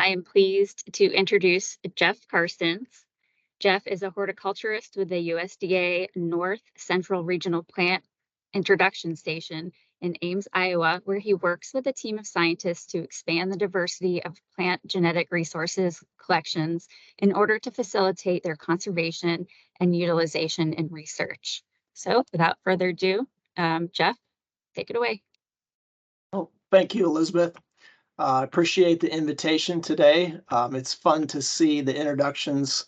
I am pleased to introduce Jeff Carstens. Jeff is a horticulturist with the USDA North Central Regional Plant Introduction Station in Ames, Iowa, where he works with a team of scientists to expand the diversity of plant genetic resources collections in order to facilitate their conservation and utilization in research. So without further ado, Jeff, take it away. Oh, thank you, Elizabeth. I appreciate the invitation today. It's fun to see the introductions,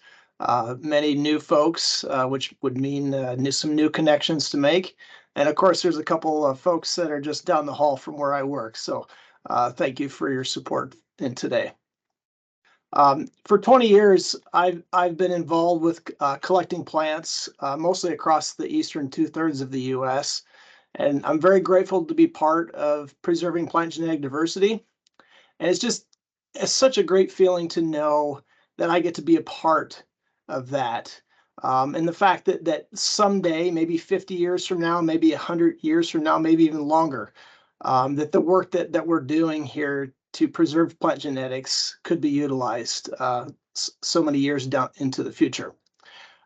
many new folks, which would mean some new connections to make. And of course, there's a couple of folks that are just down the hall from where I work. So thank you for your support in today. For 20 years, I've been involved with collecting plants, mostly across the eastern 2/3 of the U.S. And I'm very grateful to be part of preserving plant genetic diversity. And it's such a great feeling to know that I get to be a part of that. And the fact that someday, maybe 50 years from now, maybe 100 years from now, maybe even longer, that the work that we're doing here to preserve plant genetics could be utilized so many years down into the future.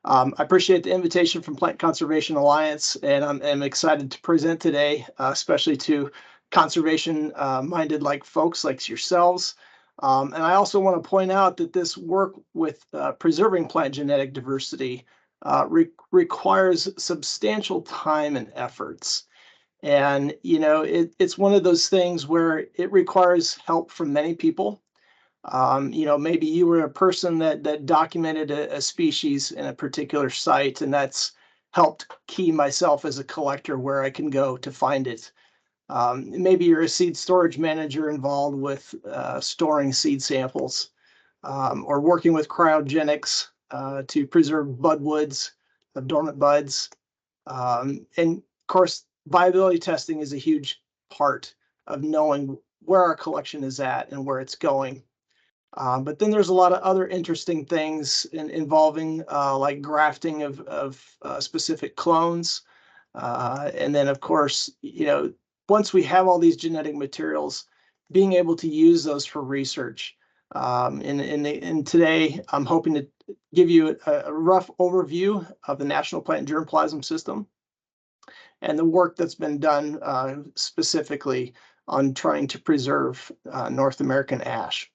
I appreciate the invitation from Plant Conservation Alliance, and I'm excited to present today, especially to conservation-minded folks like yourselves. And I also want to point out that this work with preserving plant genetic diversity requires substantial time and efforts. And, it's one of those things where it requires help from many people. Maybe you were a person that documented a species in a particular site, and that's helped key myself as a collector where I can go to find it. Maybe you're a seed storage manager involved with storing seed samples, or working with cryogenics to preserve budwoods of dormant buds. And of course, viability testing is a huge part of knowing where our collection is at and where it's going. But then there's a lot of other interesting things involving like grafting of specific clones. And then, of course, once we have all these genetic materials, being able to use those for research. And today, I'm hoping to give you a rough overview of the National Plant Germplasm System and the work that's been done specifically on trying to preserve North American ash.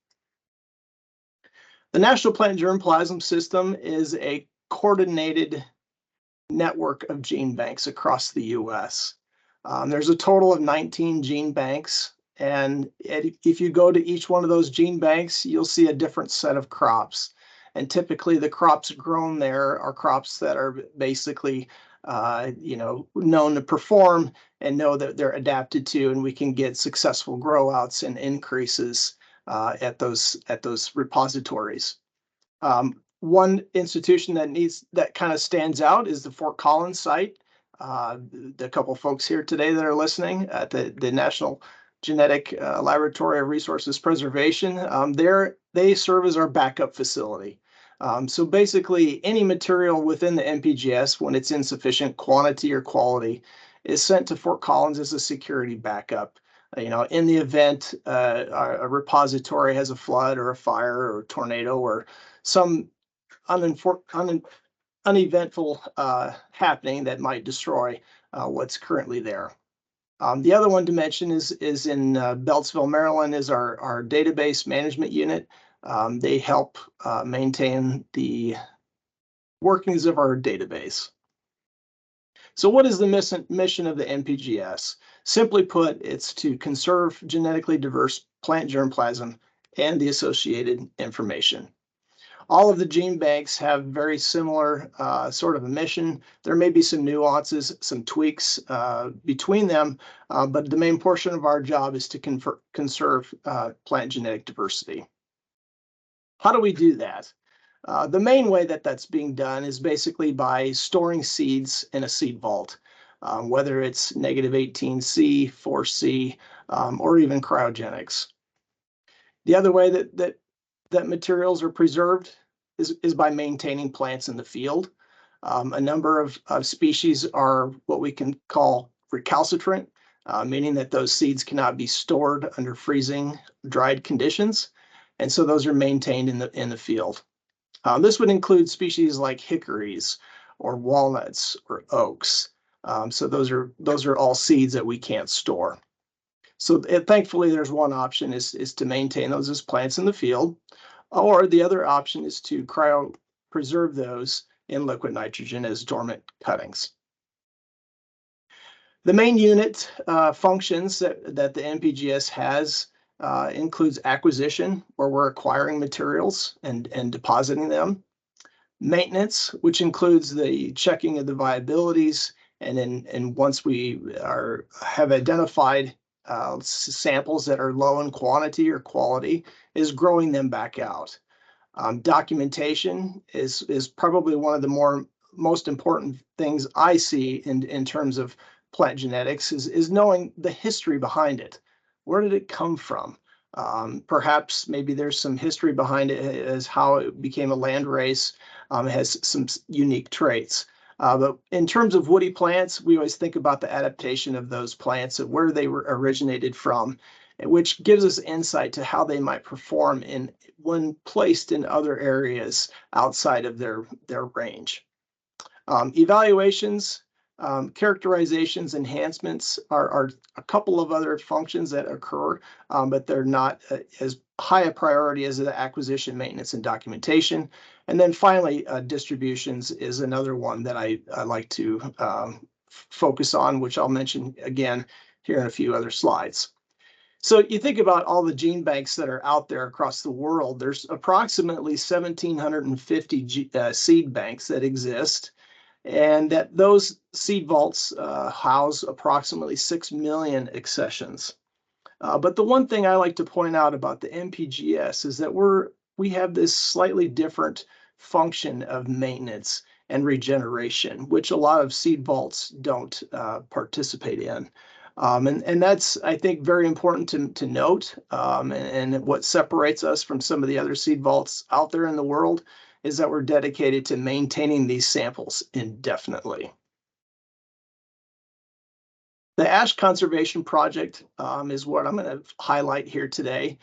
The National Plant Germplasm System is a coordinated network of gene banks across the U.S. There's a total of 19 gene banks, and if you go to each one of those gene banks, you'll see a different set of crops. And typically the crops grown there are crops that are basically known to perform and know that they're adapted to, and we can get successful grow outs and increases at those repositories. One institution that kind of stands out is the Fort Collins site. The couple folks here today that are listening at the National Genetic Laboratory of Resources Preservation, they serve as our backup facility. So basically, any material within the NPGS, when it's insufficient quantity or quality, is sent to Fort Collins as a security backup. In the event a repository has a flood or a fire or a tornado or some uneventful happening that might destroy what's currently there. The other one to mention is in Beltsville, Maryland, is our database management unit. They help maintain the workings of our database. So what is the mission of the NPGS? Simply put, it's to conserve genetically diverse plant germplasm and the associated information. All of the gene banks have very similar sort of a mission. There may be some nuances, some tweaks between them, but the main portion of our job is to conserve plant genetic diversity. How do we do that? The main way that's being done is basically by storing seeds in a seed vault, whether it's -18C, 4C, or even cryogenics. The other way that materials are preserved is by maintaining plants in the field. A number of species are what we can call recalcitrant, meaning that those seeds cannot be stored under freezing, dried conditions. And so those are maintained in the field. This would include species like hickories or walnuts or oaks. So those are all seeds that we can't store. So thankfully, there's one option is to maintain those as plants in the field, or the other option is to cryopreserve those in liquid nitrogen as dormant cuttings. The main unit functions that the NPGS has includes acquisition, where we're acquiring materials and depositing them. Maintenance, which includes the checking of the viabilities, and once we have identified samples that are low in quantity or quality, is growing them back out. Documentation is probably one of the most important things I see in terms of plant genetics is knowing the history behind it. Where did it come from? Perhaps maybe there's some history behind it as how it became a land race. It has some unique traits. But in terms of woody plants, we always think about the adaptation of those plants and where they were originated from, which gives us insight to how they might perform when placed in other areas outside of their range. Evaluations, characterizations, enhancements are a couple of other functions that occur, but they're not as high a priority as the acquisition, maintenance, and documentation. And then finally, distributions is another one that I like to focus on, which I'll mention again here in a few other slides. So you think about all the gene banks that are out there across the world. There's approximately 1,750 seed banks that exist, and that those seed vaults house approximately 6 million accessions. But the one thing I like to point out about the NPGS is that we have this slightly different function of maintenance and regeneration, which a lot of seed vaults don't participate in. And that's, I think, very important to note. And what separates us from some of the other seed vaults out there in the world is that we're dedicated to maintaining these samples indefinitely. The ash conservation project is what I'm going to highlight here today.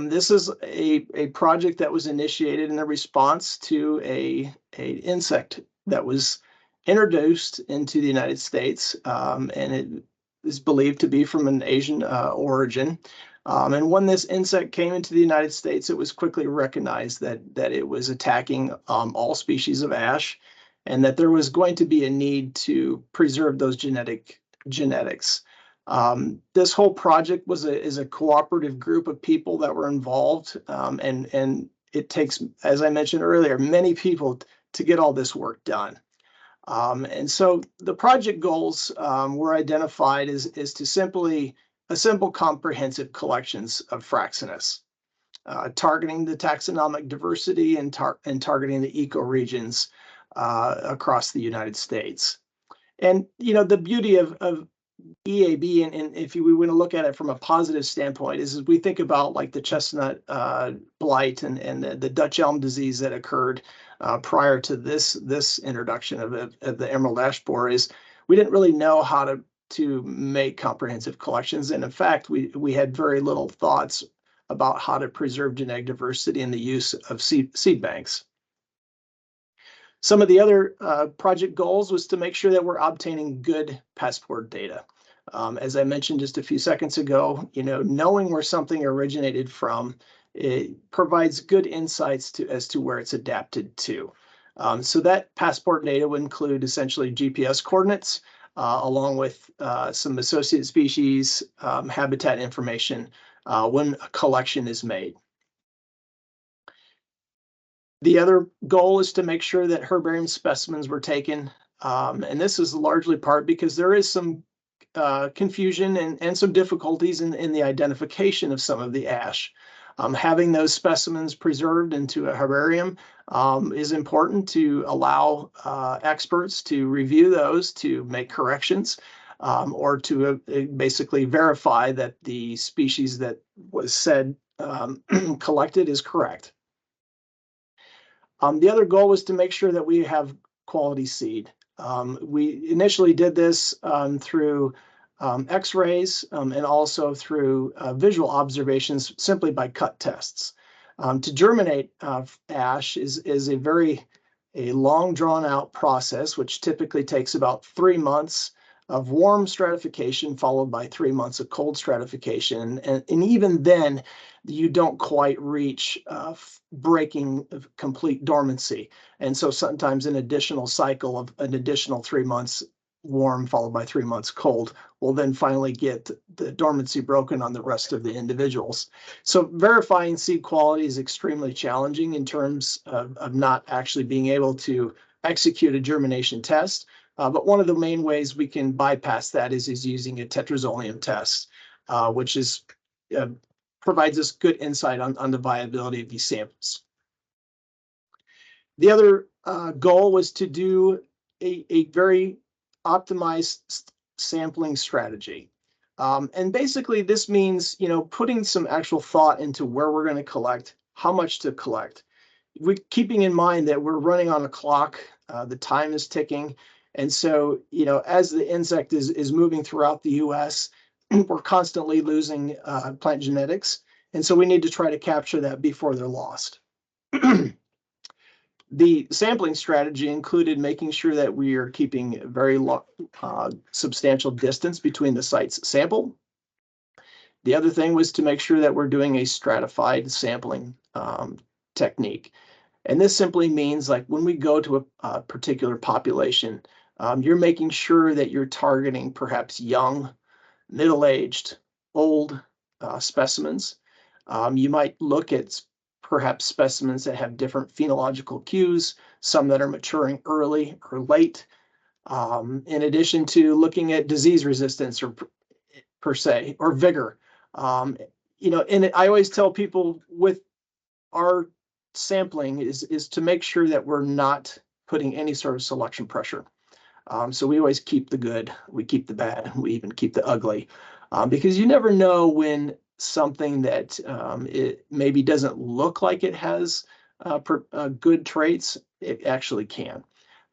This is a project that was initiated in a response to an insect that was introduced into the United States, and it is believed to be from an Asian origin. And when this insect came into the United States, it was quickly recognized that it was attacking all species of ash, and that there was going to be a need to preserve those genetics. This whole project is a cooperative group of people that were involved, and it takes, as I mentioned earlier, many people to get all this work done. And so the project goals were identified as to simply assemble comprehensive collections of Fraxinus, targeting the taxonomic diversity and targeting the ecoregions across the United States. And the beauty of EAB, and if we want to look at it from a positive standpoint, is we think about like the chestnut blight and the Dutch elm disease that occurred prior to this introduction of the emerald ash borer. Is we didn't really know how to make comprehensive collections, and in fact, we had very little thoughts about how to preserve genetic diversity and the use of seed banks. Some of the other project goals was to make sure that we're obtaining good passport data. As I mentioned just a few seconds ago, knowing where something originated from, it provides good insights as to where it's adapted to. So that passport data would include essentially GPS coordinates, along with some associated species, habitat information when a collection is made. The other goal is to make sure that herbarium specimens were taken, and this is largely part because there is some confusion and some difficulties in the identification of some of the ash. Having those specimens preserved into a herbarium is important to allow experts to review those, to make corrections, or to basically verify that the species that was said collected is correct. The other goal was to make sure that we have quality seed. We initially did this through X-rays and also through visual observations simply by cut tests. To germinate ash is a long drawn out process, which typically takes about 3 months of warm stratification followed by 3 months of cold stratification. And even then, you don't quite reach breaking complete dormancy. And so sometimes an additional cycle of an additional 3 months warm followed by 3 months cold will then finally get the dormancy broken on the rest of the individuals. So verifying seed quality is extremely challenging in terms of not actually being able to execute a germination test. But one of the main ways we can bypass that is using a tetrazolium test, which provides us good insight on the viability of these samples. The other goal was to do a very optimized sampling strategy. And basically this means, putting some actual thought into where we're going to collect, how much to collect. Keeping in mind that we're running on a clock, the time is ticking. And so, as the insect is moving throughout the US, we're constantly losing plant genetics. And so we need to try to capture that before they're lost. The sampling strategy included making sure that we are keeping a very substantial distance between the sites sampled. The other thing was to make sure that we're doing a stratified sampling technique. And this simply means, like, when we go to a particular population, you're making sure that you're targeting perhaps young, middle-aged, old specimens. You might look at perhaps specimens that have different phenological cues, some that are maturing early or late, in addition to looking at disease resistance or per se, or vigor. And I always tell people with our sampling is to make sure that we're not putting any sort of selection pressure. So we always keep the good, we keep the bad, we even keep the ugly, because you never know when something that it maybe doesn't look like it has good traits, it actually can.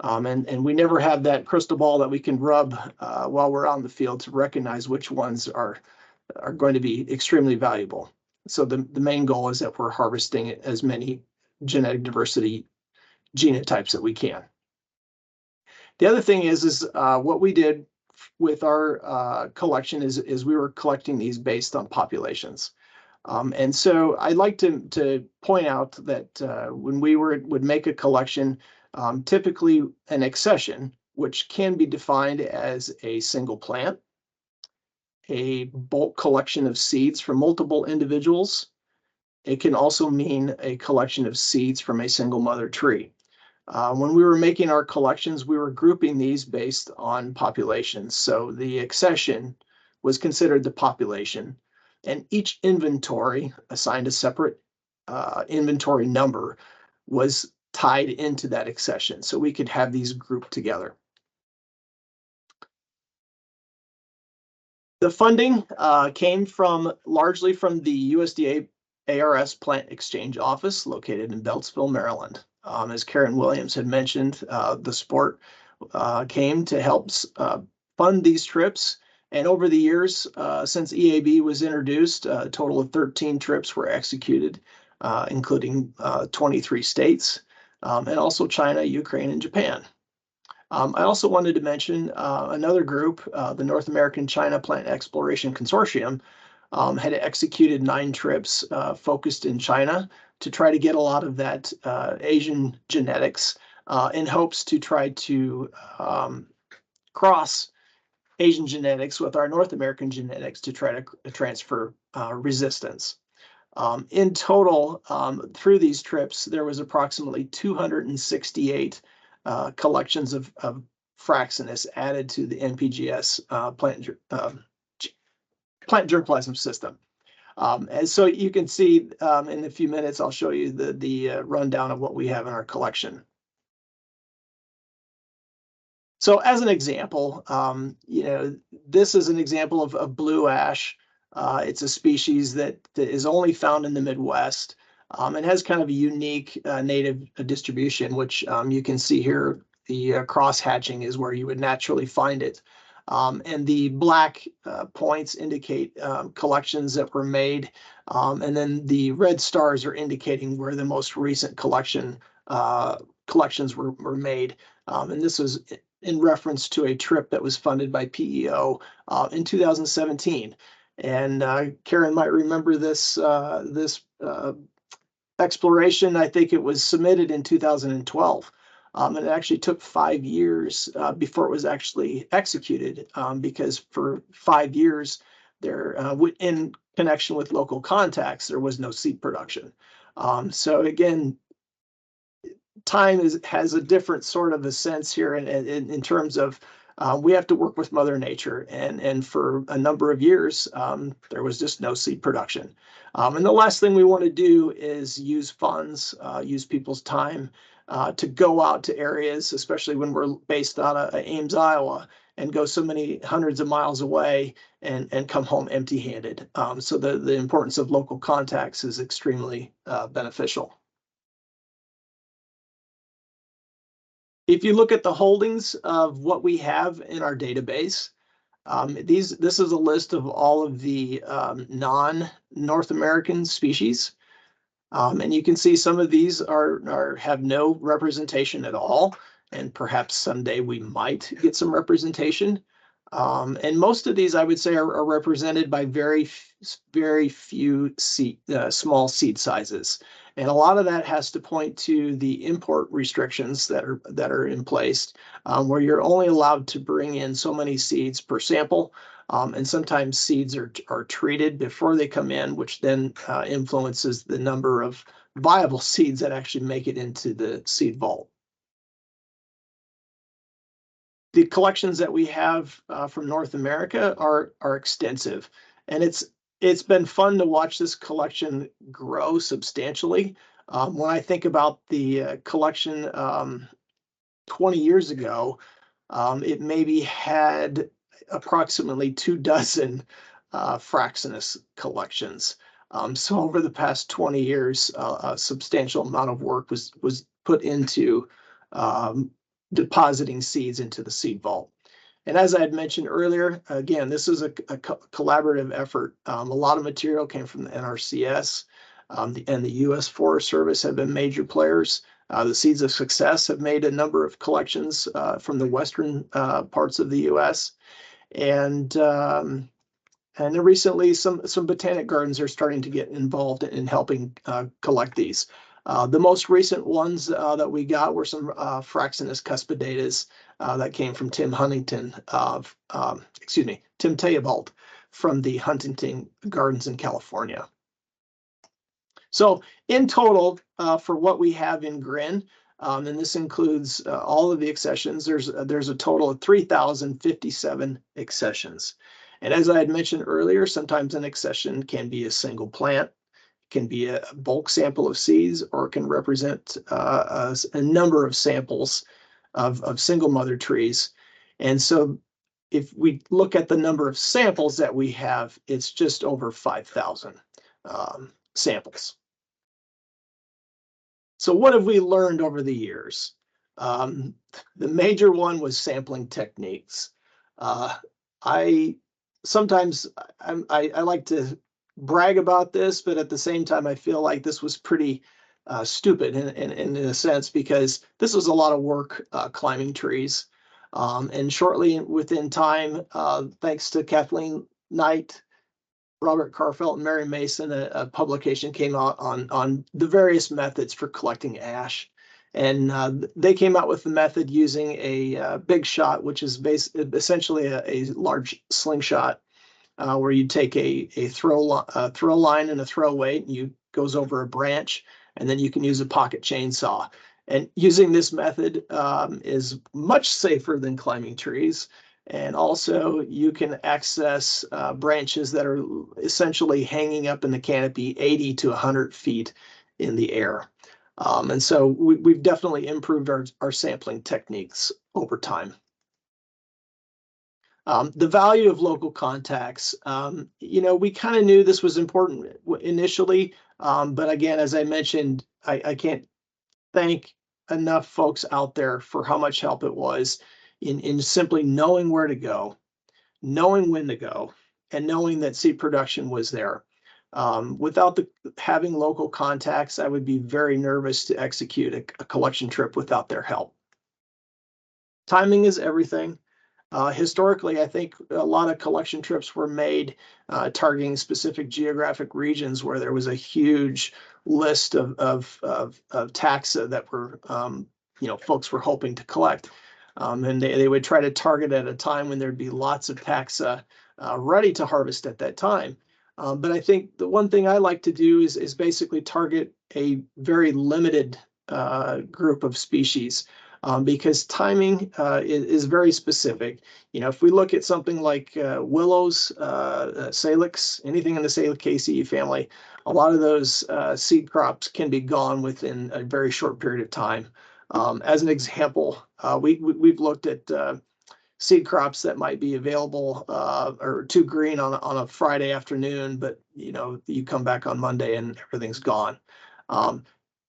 And we never have that crystal ball that we can rub while we're out in the field to recognize which ones are going to be extremely valuable. So the main goal is that we're harvesting as many genetic diversity genotypes that we can. The other thing is what we did with our collection is we were collecting these based on populations. And so I'd like to point out that when we would make a collection, typically an accession, which can be defined as a single plant, a bulk collection of seeds from multiple individuals. It can also mean a collection of seeds from a single mother tree. When we were making our collections, we were grouping these based on populations. So the accession was considered the population, and each inventory assigned a separate inventory number was tied into that accession. So we could have these grouped together. The funding came largely from the USDA ARS Plant Exchange Office located in Beltsville, Maryland. As Karen Williams had mentioned, the sport came to help fund these trips. And over the years, since EAB was introduced, a total of 13 trips were executed, including 23 states, and also China, Ukraine, and Japan. I also wanted to mention another group, the North American China Plant Exploration Consortium, had executed 9 trips focused in China to try to get a lot of that Asian genetics in hopes to try to cross Asian genetics with our North American genetics to try to transfer resistance. In total, through these trips, there was approximately 268 collections of Fraxinus added to the NPGS plant germplasm system. And so you can see in a few minutes, I'll show you the rundown of what we have in our collection. So as an example, this is an example of blue ash. It's a species that is only found in the Midwest. It has kind of a unique native distribution, which you can see here. The cross hatching is where you would naturally find it. And the black points indicate collections that were made. And then the red stars are indicating where the most recent collections were made. And this was in reference to a trip that was funded by PEO in 2017. And Karen might remember this exploration. I think it was submitted in 2012. And it actually took 5 years before it was actually executed, because for 5 years there, in connection with local contacts, there was no seed production. So again, time has a different sort of a sense here in terms of we have to work with Mother Nature, and for a number of years there was just no seed production. And the last thing we want to do is use funds, use people's time to go out to areas, especially when we're based out of Ames, Iowa, and go so many hundreds of miles away and come home empty-handed. So the importance of local contacts is extremely beneficial. If you look at the holdings of what we have in our database, this is a list of all of the non-North American species. And you can see some of these have no representation at all, and perhaps someday we might get some representation. And most of these, I would say, are represented by very few small seed sizes. And a lot of that has to point to the import restrictions that are in place, where you're only allowed to bring in so many seeds per sample. And sometimes seeds are treated before they come in, which then influences the number of viable seeds that actually make it into the seed vault. The collections that we have from North America are extensive, and it's been fun to watch this collection grow substantially. When I think about the collection 20 years ago, it maybe had approximately 24 Fraxinus collections. So over the past 20 years, a substantial amount of work was put into depositing seeds into the seed vault. And as I had mentioned earlier, again, this is a collaborative effort. A lot of material came from the NRCS, and the U.S. Forest Service have been major players. The Seeds of Success have made a number of collections from the western parts of the U.S. And recently, some botanic gardens are starting to get involved in helping collect these. The most recent ones that we got were some Fraxinus cuspidatus that came from Tim Huntington, Tim Theobald from the Huntington Gardens in California. So in total, for what we have in GRIN, and this includes all of the accessions, there's a total of 3,057 accessions. And as I had mentioned earlier, sometimes an accession can be a single plant, can be a bulk sample of seeds, or it can represent a number of samples of single mother trees. And so if we look at the number of samples that we have, it's just over 5,000 samples. So what have we learned over the years? The major one was sampling techniques. I like to brag about this, but at the same time, I feel like this was pretty stupid in a sense, because this was a lot of work climbing trees. And shortly within time, thanks to Kathleen Knight, Robert Carfelt, and Mary Mason, a publication came out on the various methods for collecting ash. And they came out with the method using a big shot, which is essentially a large slingshot, where you take a throw line and a throw weight, and you goes over a branch, and then you can use a pocket chainsaw. And using this method is much safer than climbing trees. And also you can access branches that are essentially hanging up in the canopy 80 to 100 feet in the air. And so we've definitely improved our sampling techniques over time. The value of local contacts, we kind of knew this was important initially, but again, as I mentioned, I can't thank enough folks out there for how much help it was in simply knowing where to go, knowing when to go, and knowing that seed production was there. Without having local contacts, I would be very nervous to execute a collection trip without their help. Timing is everything. Historically, I think a lot of collection trips were made targeting specific geographic regions where there was a huge list of taxa that were, folks were hoping to collect. And they would try to target at a time when there'd be lots of taxa ready to harvest at that time. But I think the one thing I like to do is basically target a very limited group of species. Because timing is very specific. If we look at something like willows, salix, anything in the Salicaceae family, a lot of those seed crops can be gone within a very short period of time. As an example, we've looked at seed crops that might be available or too green on a Friday afternoon, but you come back on Monday and everything's gone.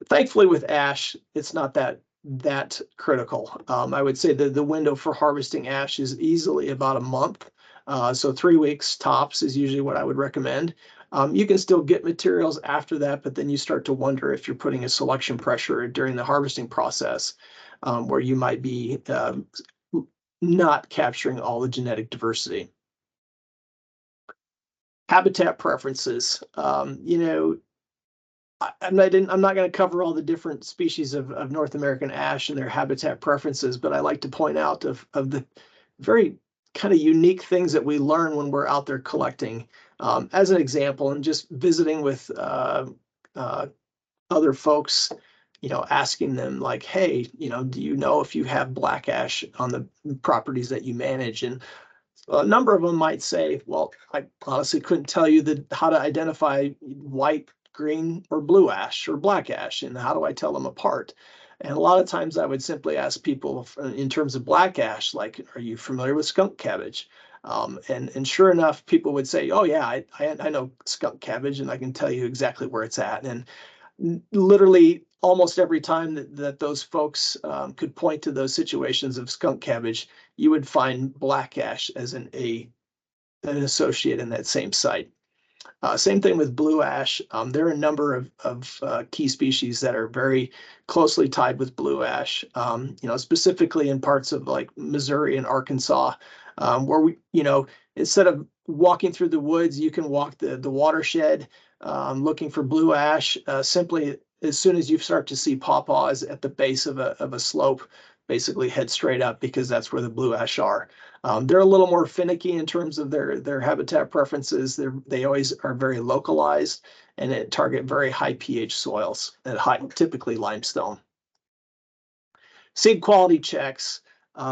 Thankfully, with ash, it's not that critical. I would say that the window for harvesting ash is easily about a month. So 3 weeks tops is usually what I would recommend. You can still get materials after that, but then you start to wonder if you're putting a selection pressure during the harvesting process, where you might be not capturing all the genetic diversity. Habitat preferences. I'm not going to cover all the different species of North American ash and their habitat preferences, but I like to point out of the very kind of unique things that we learn when we're out there collecting. As an example, and just visiting with other folks, asking them like, hey, do you know if you have black ash on the properties that you manage? And a number of them might say, well, I honestly couldn't tell you how to identify white, green, or blue ash or black ash, and how do I tell them apart? And a lot of times I would simply ask people in terms of black ash, like, are you familiar with skunk cabbage? And sure enough, people would say, oh yeah, I know skunk cabbage and I can tell you exactly where it's at. And literally almost every time that those folks could point to those situations of skunk cabbage, you would find black ash as an associate in that same site. Same thing with blue ash. There are a number of key species that are very closely tied with blue ash, specifically in parts of like Missouri and Arkansas, where instead of walking through the woods, you can walk the watershed looking for blue ash. Simply, as soon as you start to see pawpaws at the base of a slope, basically head straight up, because that's where the blue ash are. They're a little more finicky in terms of their habitat preferences. They always are very localized and target very high pH soils, and typically limestone. Seed quality checks.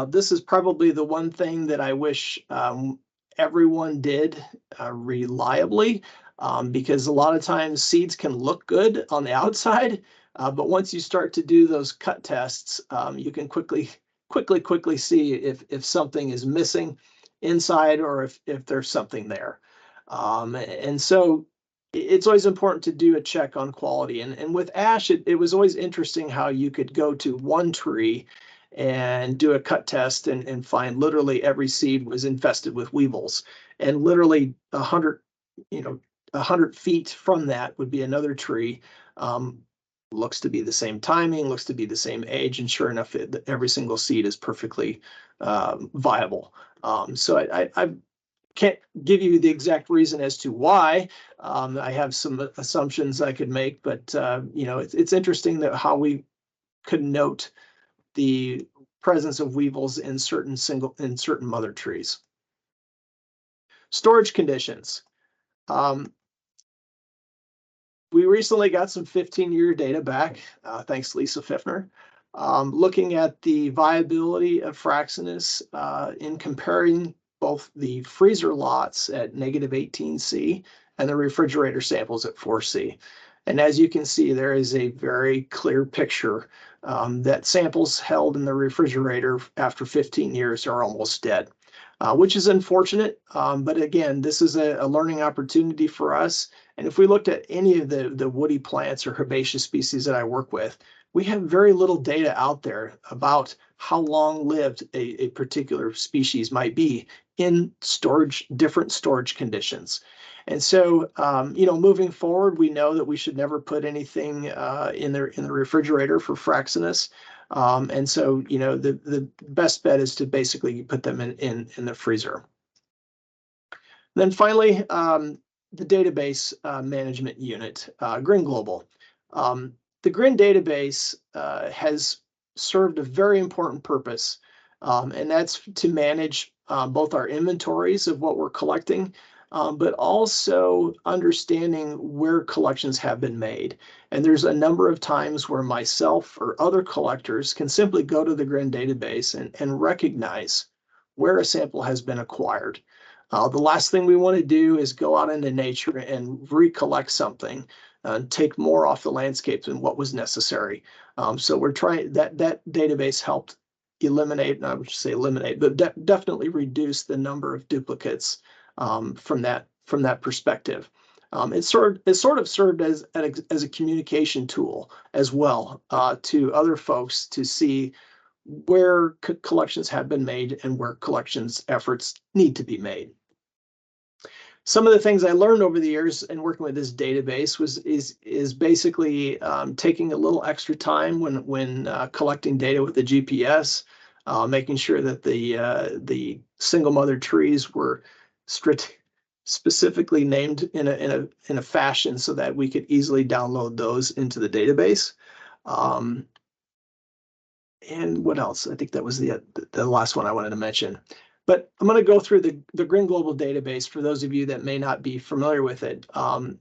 This is probably the one thing that I wish everyone did reliably, because a lot of times seeds can look good on the outside, but once you start to do those cut tests, you can quickly see if something is missing inside or if there's something there. And so it's always important to do a check on quality. And with ash, it was always interesting how you could go to one tree and do a cut test and find literally every seed was infested with weevils. And literally 100 feet from that would be another tree. Looks to be the same timing, looks to be the same age, and sure enough, every single seed is perfectly viable. So I can't give you the exact reason as to why. I have some assumptions I could make, but it's interesting that how we could note the presence of weevils in certain mother trees. Storage conditions. We recently got some 15-year data back, thanks to Lisa Pfiffner, looking at the viability of Fraxinus in comparing both the freezer lots at -18°C and the refrigerator samples at 4°C. And as you can see, there is a very clear picture that samples held in the refrigerator after 15 years are almost dead, which is unfortunate. But again, this is a learning opportunity for us. And if we looked at any of the woody plants or herbaceous species that I work with, we have very little data out there about how long lived a particular species might be in different storage conditions. And so, moving forward, we know that we should never put anything in the refrigerator for Fraxinus. And so, the best bet is to basically put them in the freezer. Then finally, the database management unit, GRIN Global. The GRIN database has served a very important purpose, and that's to manage both our inventories of what we're collecting, but also understanding where collections have been made. And there's a number of times where myself or other collectors can simply go to the GRIN database and recognize where a sample has been acquired. The last thing we want to do is go out into nature and recollect something, take more off the landscape than what was necessary. So we're trying that database helped eliminate, and I would say eliminate, but definitely reduce the number of duplicates from that perspective. It sort of served as a communication tool as well to other folks to see where collections have been made and where collections efforts need to be made. Some of the things I learned over the years in working with this database is basically taking a little extra time when collecting data with the GPS, making sure that the single mother trees were specifically named in a fashion so that we could easily download those into the database. And what else? I think that was the last one I wanted to mention. But I'm going to go through the GRIN Global database for those of you that may not be familiar with it.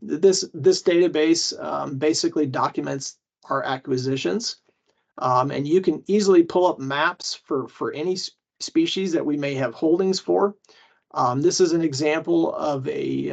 This database basically documents our acquisitions, and you can easily pull up maps for any species that we may have holdings for. This is an example of a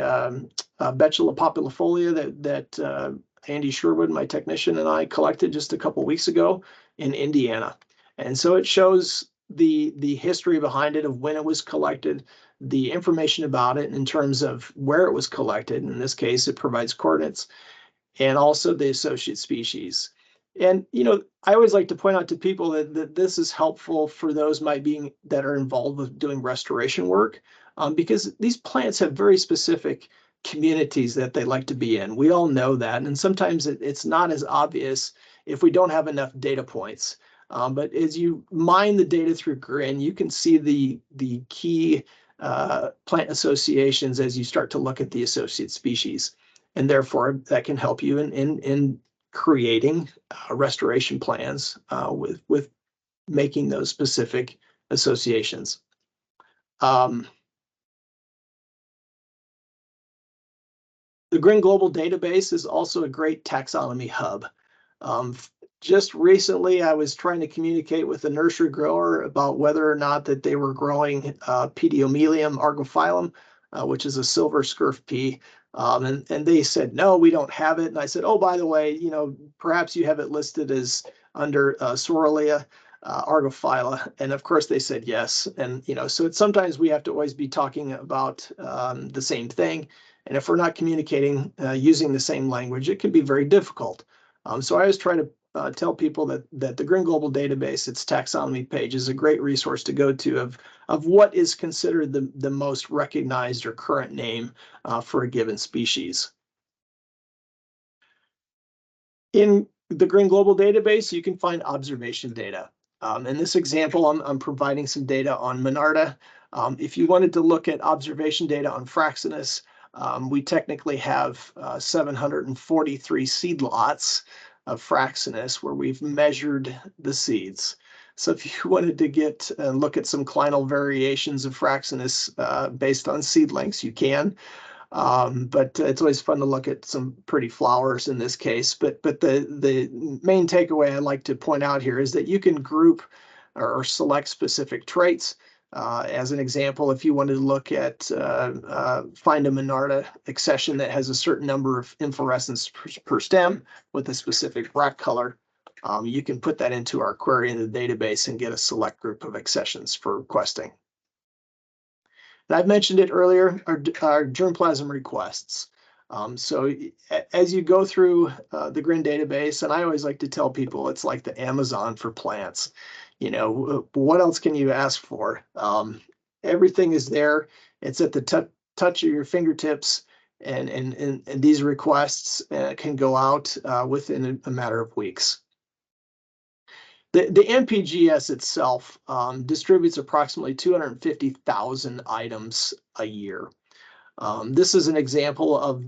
Betula populifolia that Andy Sherwood, my technician, and I collected just a couple weeks ago in Indiana. And so it shows the history behind it, of when it was collected, the information about it in terms of where it was collected. In this case, it provides coordinates, and also the associate species. And, I always like to point out to people that this is helpful for those that are involved with doing restoration work, because these plants have very specific communities that they like to be in. We all know that, and sometimes it's not as obvious if we don't have enough data points. But as you mine the data through GRIN, you can see the key plant associations as you start to look at the associate species. And therefore, that can help you in creating restoration plans with making those specific associations. The GRIN Global Database is also a great taxonomy hub. Just recently, I was trying to communicate with a nursery grower about whether or not that they were growing Pediomelium argophyllum, which is a silver scurf pea. And they said, no, we don't have it. And I said, oh, by the way, perhaps you have it listed as under Soralia argophylla. And of course they said yes. And, so sometimes we have to always be talking about the same thing. And if we're not communicating using the same language, it can be very difficult. So I always try to tell people that the GRIN Global Database, its taxonomy page, is a great resource to go to of what is considered the most recognized or current name for a given species. In the GRIN Global Database, you can find observation data. In this example, I'm providing some data on Monarda. If you wanted to look at observation data on Fraxinus, we technically have 743 seed lots of Fraxinus where we've measured the seeds. So if you wanted to get and look at some clinal variations of Fraxinus based on seed lengths, you can. But it's always fun to look at some pretty flowers in this case. But the main takeaway I'd like to point out here is that you can group or select specific traits. As an example, if you wanted to look at find a Monarda accession that has a certain number of inflorescence per stem with a specific black color, you can put that into our query in the database and get a select group of accessions for requesting. And I've mentioned it earlier, our germplasm requests. So as you go through the GRIN database, and I always like to tell people it's like the Amazon for plants. You know, what else can you ask for? Everything is there. It's at the touch of your fingertips, and these requests can go out within a matter of weeks. The NPGS itself distributes approximately 250,000 items a year. This is an example of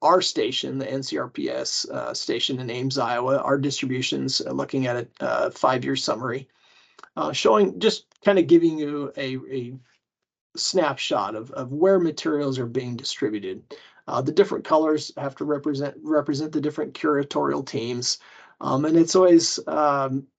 our station, the NCRPS station in Ames, Iowa, our distributions, looking at a 5-year summary, showing, just kind of giving you a snapshot of where materials are being distributed. The different colors have to represent the different curatorial teams. And it's always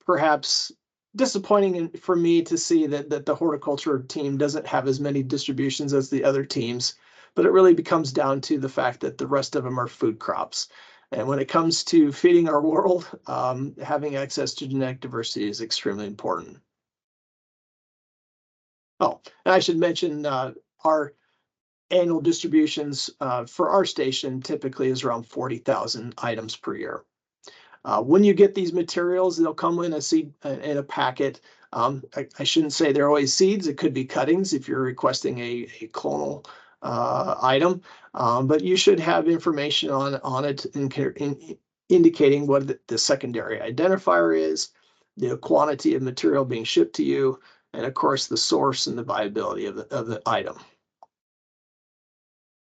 perhaps disappointing for me to see that the horticulture team doesn't have as many distributions as the other teams, but it really comes down to the fact that the rest of them are food crops. And when it comes to feeding our world, having access to genetic diversity is extremely important. Oh, and I should mention our annual distributions for our station typically is around 40,000 items per year. When you get these materials, they'll come in a seed in a packet. I shouldn't say they're always seeds. It could be cuttings if you're requesting a clonal item, but you should have information on it indicating what the secondary identifier is, the quantity of material being shipped to you, and of course the source and the viability of the item.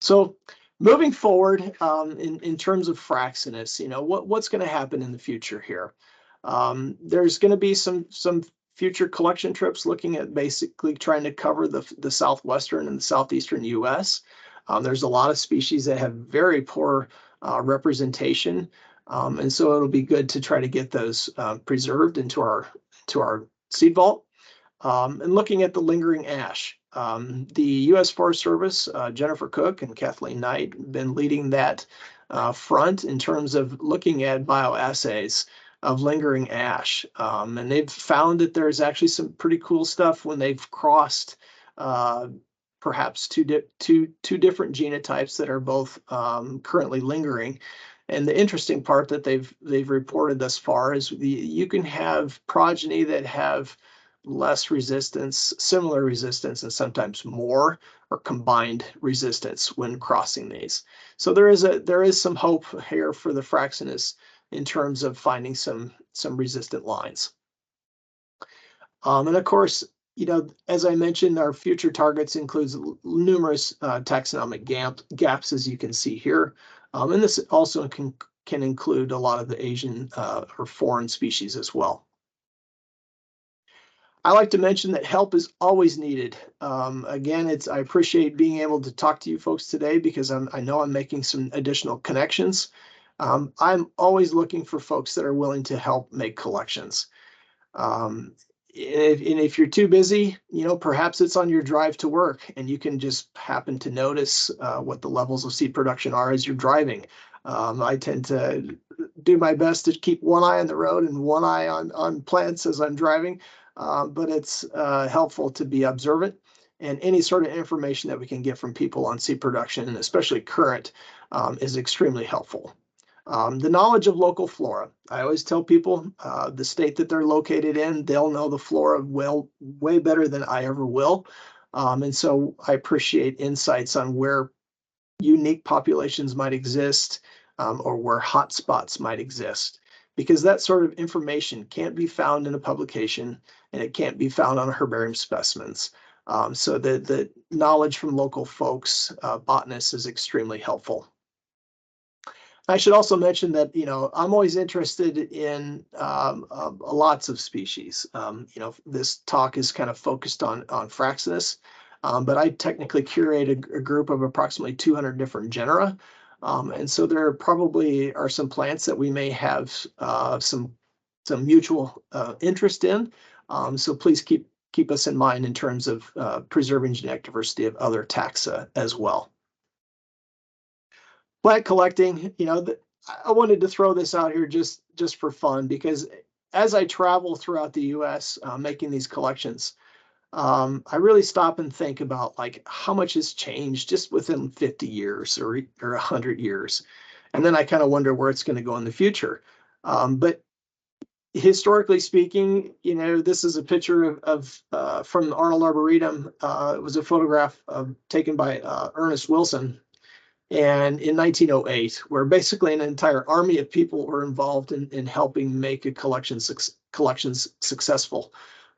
So moving forward, in terms of Fraxinus, you know, what's going to happen in the future here? There's going to be some future collection trips looking at basically trying to cover the southwestern and the southeastern U.S. There's a lot of species that have very poor representation, and so it'll be good to try to get those preserved into our seed vault. And looking at the lingering ash, the U.S. Forest Service, Jennifer Cook and Kathleen Knight, have been leading that front in terms of looking at bioassays of lingering ash. And they've found that there's actually some pretty cool stuff when they've crossed perhaps two different genotypes that are both currently lingering. And the interesting part that they've reported thus far is you can have progeny that have less resistance, similar resistance, and sometimes more or combined resistance when crossing these. So there is some hope here for the Fraxinus in terms of finding some resistant lines. And of course, you know, as I mentioned, our future targets includes numerous taxonomic gaps, as you can see here. And this also can include a lot of the Asian or foreign species as well. I like to mention that help is always needed. Again, I appreciate being able to talk to you folks today because I know I'm making some additional connections. I'm always looking for folks that are willing to help make collections. If you're too busy, you know, perhaps it's on your drive to work and you can just happen to notice what the levels of seed production are as you're driving. I tend to do my best to keep one eye on the road and one eye on plants as I'm driving. But it's helpful to be observant, and any sort of information that we can get from people on seed production, and especially current, is extremely helpful. The knowledge of local flora. I always tell people the state that they're located in, they'll know the flora way better than I ever will. And so I appreciate insights on where unique populations might exist or where hotspots might exist, because that sort of information can't be found in a publication and it can't be found on herbarium specimens. So the knowledge from local folks, botanists, is extremely helpful. I should also mention that, you know, I'm always interested in lots of species. You know, this talk is kind of focused on Fraxinus, but I technically curate a group of approximately 200 different genera. And so there probably are some plants that we may have some mutual interest in. So please keep us in mind in terms of preserving genetic diversity of other taxa as well. Plant collecting, you know, I wanted to throw this out here just for fun, because as I travel throughout the U.S. Making these collections, I really stop and think about like how much has changed just within 50 years or 100 years. And then I kind of wonder where it's going to go in the future. But historically speaking, this is a picture of from Arnold Arboretum. It was a photograph taken by Ernest Wilson, and in 1908, where basically an entire army of people were involved in helping make a collections successful.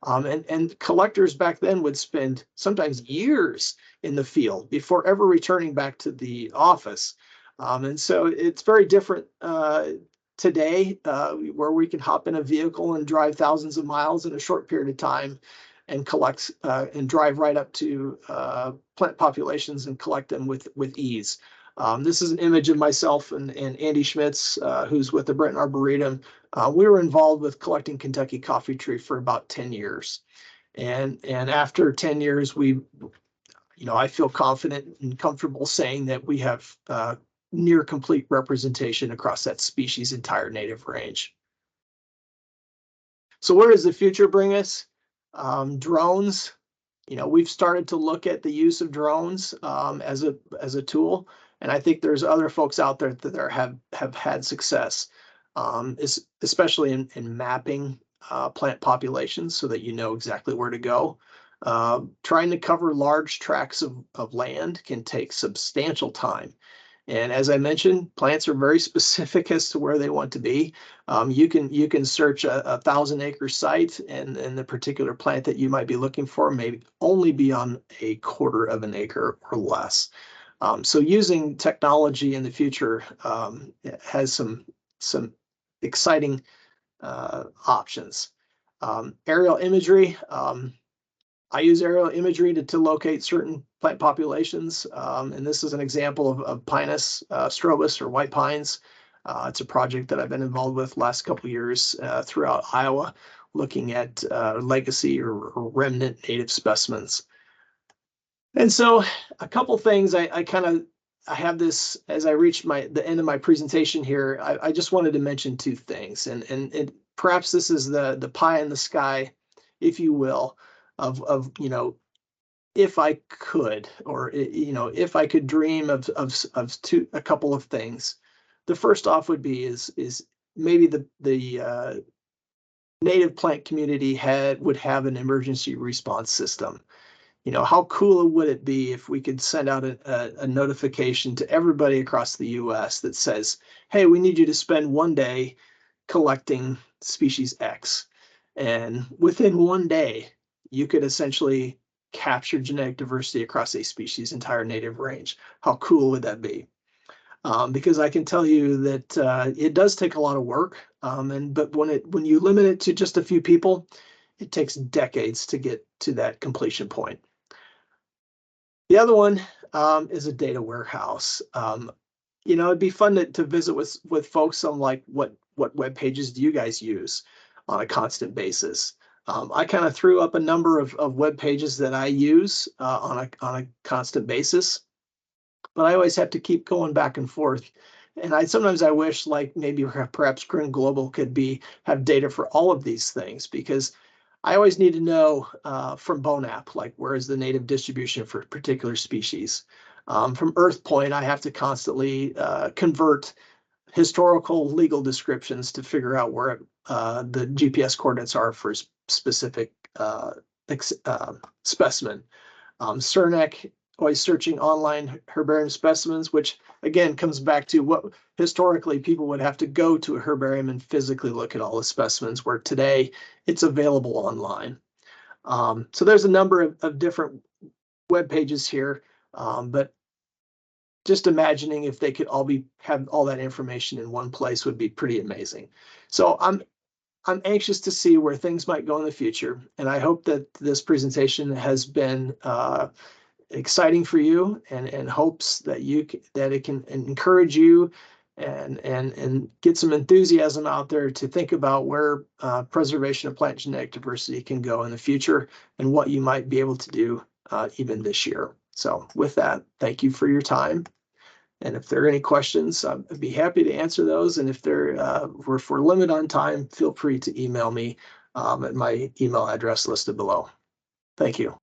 And collectors back then would spend sometimes years in the field before ever returning back to the office. And so it's very different today, where we can hop in a vehicle and drive thousands of miles in a short period of time and collect and drive right up to plant populations and collect them with ease. This is an image of myself and Andy Schmitz, who's with the Brenton Arboretum. We were involved with collecting Kentucky coffee tree for about 10 years. And after 10 years, I feel confident and comfortable saying that we have near complete representation across that species' entire native range. So where does the future bring us? Drones. We've started to look at the use of drones as a tool, and I think there's other folks out there that have had success, especially in mapping plant populations so that you know exactly where to go. Trying to cover large tracts of land can take substantial time. And as I mentioned, plants are very specific as to where they want to be. You can search a 1,000-acre site, and the particular plant that you might be looking for may only be on a quarter of an acre or less. So using technology in the future has some exciting options. Aerial imagery. I use aerial imagery to locate certain plant populations, and this is an example of Pinus strobus, or white pines. It's a project that I've been involved with last couple of years throughout Iowa, looking at legacy or remnant native specimens. And so a couple things I have this as I reach the end of my presentation here. I just wanted to mention two things, and perhaps this is the pie in the sky, if you will, of if I could, or if I could dream of a couple of things. The first off would be is maybe the native plant community would have an emergency response system. How cool would it be if we could send out a notification to everybody across the US that says, hey, we need you to spend one day collecting species X. And within one day, you could essentially capture genetic diversity across a species' entire native range. How cool would that be? Because I can tell you that it does take a lot of work, but when you limit it to just a few people, it takes decades to get to that completion point. The other one is a data warehouse. It'd be fun to visit with folks on like what web pages do you guys use on a constant basis. I kind of threw up a number of web pages that I use on a constant basis, but I always have to keep going back and forth. And sometimes I wish like maybe perhaps Green Global could have data for all of these things, because I always need to know from BONAP, like where is the native distribution for a particular species. From EarthPoint, I have to constantly convert historical legal descriptions to figure out where the GPS coordinates are for a specific specimen. CERNEC, always searching online herbarium specimens, which again comes back to what historically people would have to go to a herbarium and physically look at all the specimens, where today it's available online. So there's a number of different web pages here, but just imagining if they could have all that information in one place would be pretty amazing. So I'm anxious to see where things might go in the future, and I hope that this presentation has been exciting for you, and hopes that it can encourage you and get some enthusiasm out there to think about where preservation of plant genetic diversity can go in the future, and what you might be able to do even this year. So with that, thank you for your time. And if there are any questions, I'd be happy to answer those. And if we're limited on time, feel free to email me at my email address listed below. Thank you.